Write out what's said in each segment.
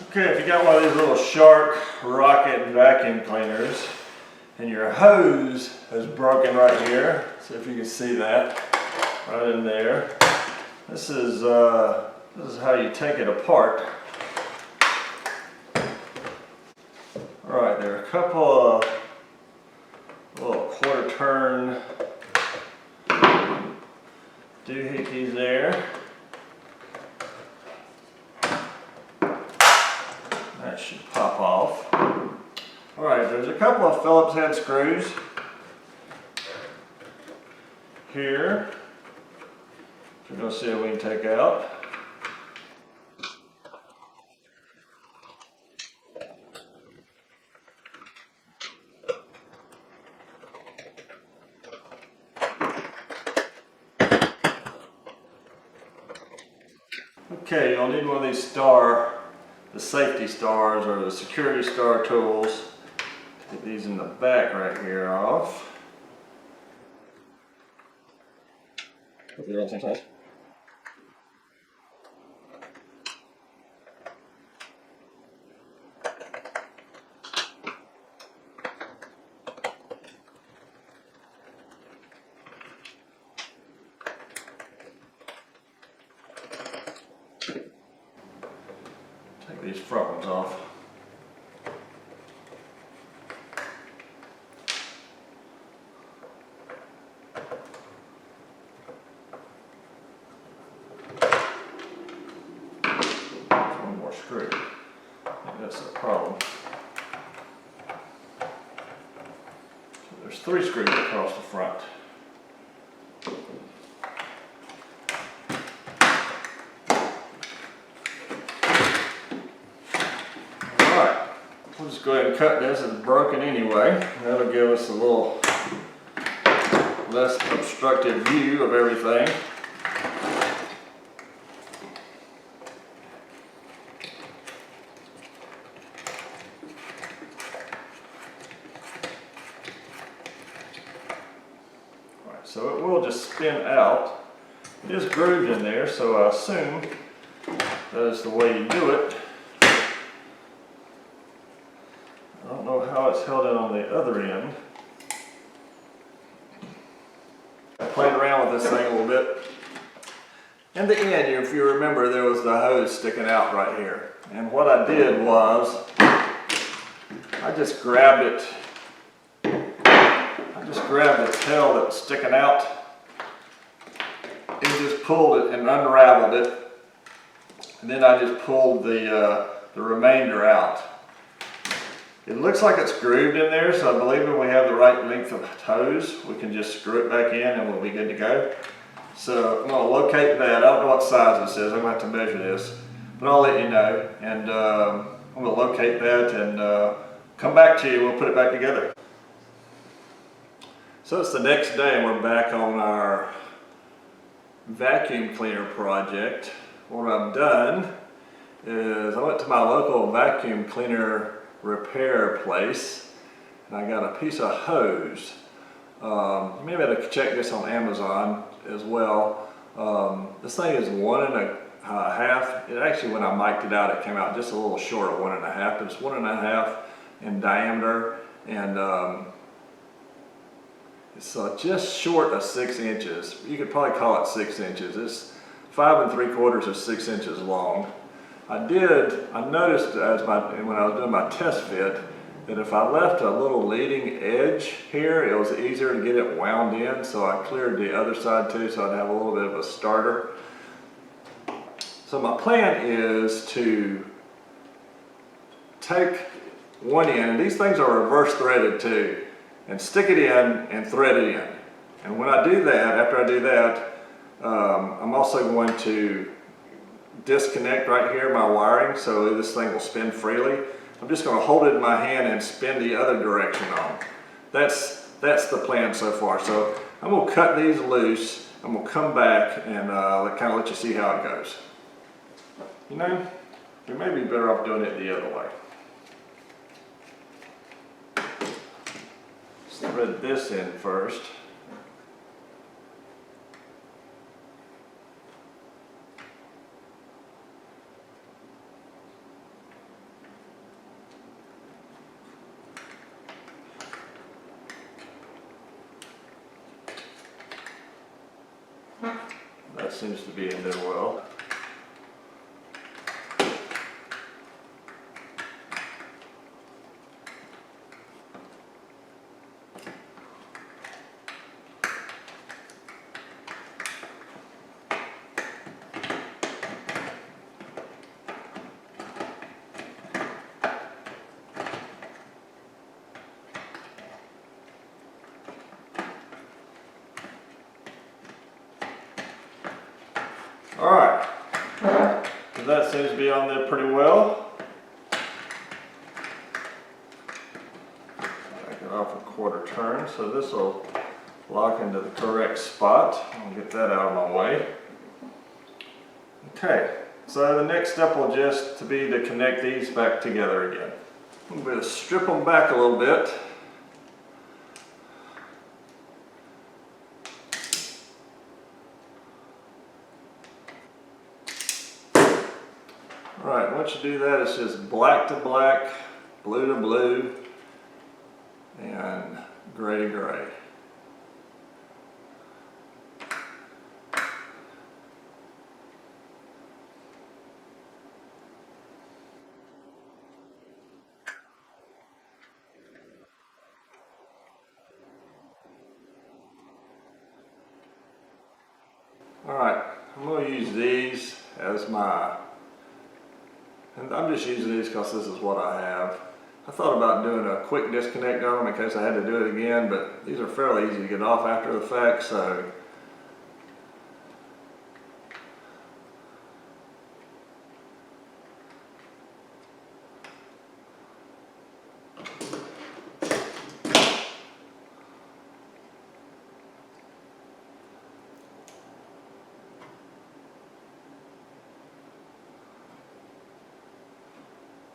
Okay, if you got one of these little Shark rocket vacuum cleaners and your hose is broken right here, see if you can see that right in there. This is how you take it apart. All right, there are a couple of little quarter turn doohickeys there. That should pop off. All right, there's a couple of Phillips head screws here. We're going to see if we can take out. Okay, you'll need one of these the safety stars or the security star tools. Get these in the back right here off. Hope they're all the same size. Take these front ones off. There's one more screw. I think that's the problem. So there's 3 screws across the front. We'll just go ahead and cut this. It's broken anyway. That'll give us a little less obstructive view of everything. Alright, so it will just spin out. It is grooved in there, so I assume that is the way you do it. I don't know how it's held in on the other end. I played around with this thing a little bit. In the end, if you remember, there was the hose sticking out right here. And what I did was, I just grabbed it. I just grabbed the tail that was sticking out and just pulled it and unraveled it. And then I just pulled the remainder out. It looks like it's grooved in there, so I believe when we have the right length of hose, we can just screw it back in and we'll be good to go. So I'm going to locate that. I don't know what size this is. I'm going to have to measure this, but I'll let you know. And I'm going to locate that and come back to you. We'll put it back together. So it's the next day and we're back on our vacuum cleaner project. What I've done is I went to my local vacuum cleaner repair place and I got a piece of hose. You may be able to check this on Amazon as well. This thing is 1.5. It actually, when I mic'd it out, it came out just a little short of 1.5. It's 1.5 in diameter, and it's just short of 6 inches. You could probably call it 6 inches. It's 5 3/4 of 6 inches long. I noticed when I was doing my test fit that if I left a little leading edge here, it was easier to get it wound in, so I cleared the other side too, so I'd have a little bit of a starter. So my plan is to take one end, and these things are reverse threaded too, and stick it in and thread it in. And when I do that, after I do that, I'm also going to disconnect right here my wiring so this thing will spin freely. I'm just going to hold it in my hand and spin the other direction on. That's the plan so far. So I'm going to cut these loose. I'm going to come back and kind of let you see how it goes. You know, we may be better off doing it the other way. Let's thread this in first. That seems to be in there well. All right, so that seems to be on there pretty well. Back it off a quarter turn, so this will lock into the correct spot. I'll get that out of my way. Okay, so the next step will just be to connect these back together again. I'm going to strip them back a little bit. Alright, once you do that, it's just black to black, blue to blue, and gray to gray. Alright, I'm going to use these as my, and I'm just using these because this is what I have. I thought about doing a quick disconnect on them in case I had to do it again, but these are fairly easy to get off after the fact, so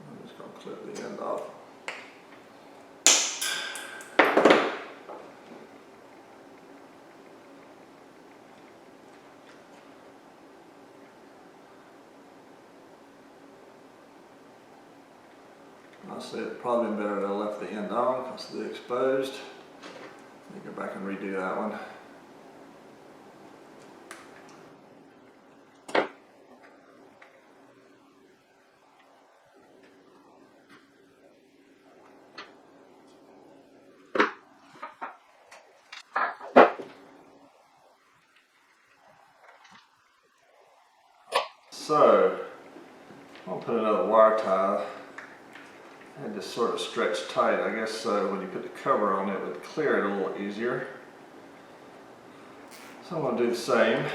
I'm just going to clip the end off. Honestly, it'd probably been better to have left the end on because it's exposed. Let me go back and redo that one. So, I'll put another wire tie. I had this sort of stretched tight, I guess, so when you put the cover on it would clear it a little easier. So I'm going to do the same.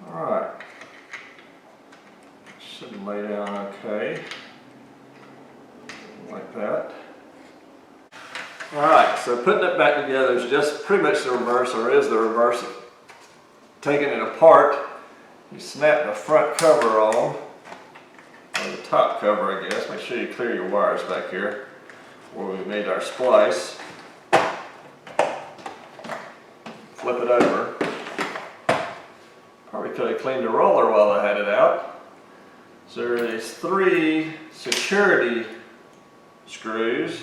Alright. Should lay down okay. Like that. Alright, so putting it back together is just pretty much the reverse, or is the reverse of taking it apart. You snap the front cover on, or the top cover I guess. Make sure you clear your wires back here where we made our splice. Flip it over. Probably could have cleaned the roller while I had it out. So there's 3 security screws.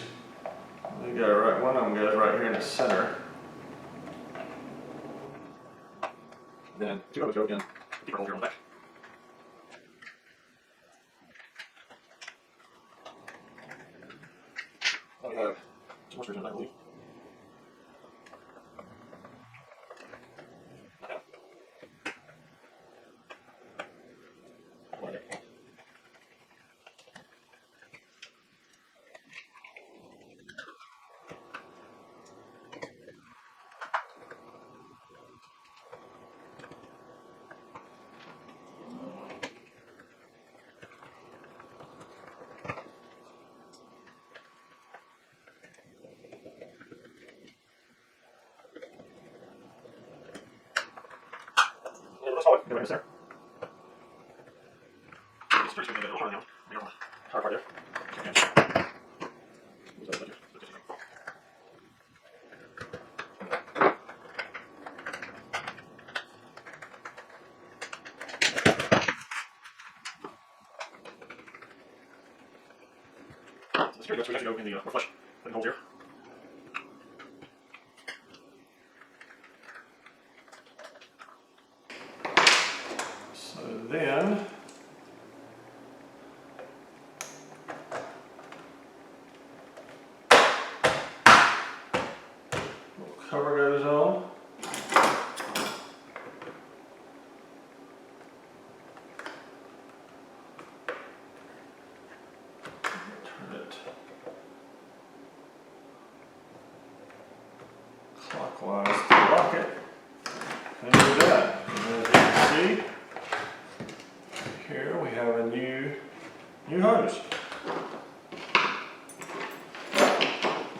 They go right, one of them goes right here in the center. Then 2 others go in. Keep roll here on the back. We have 2 more screws in that, I believe. Go right there. It's pretty good. Hard part there. security bolts, we actually go in the more flush putting holes here. So then, little cover goes on. Turn it clockwise to lock it. And do that. And as you can see, here we have a new hose.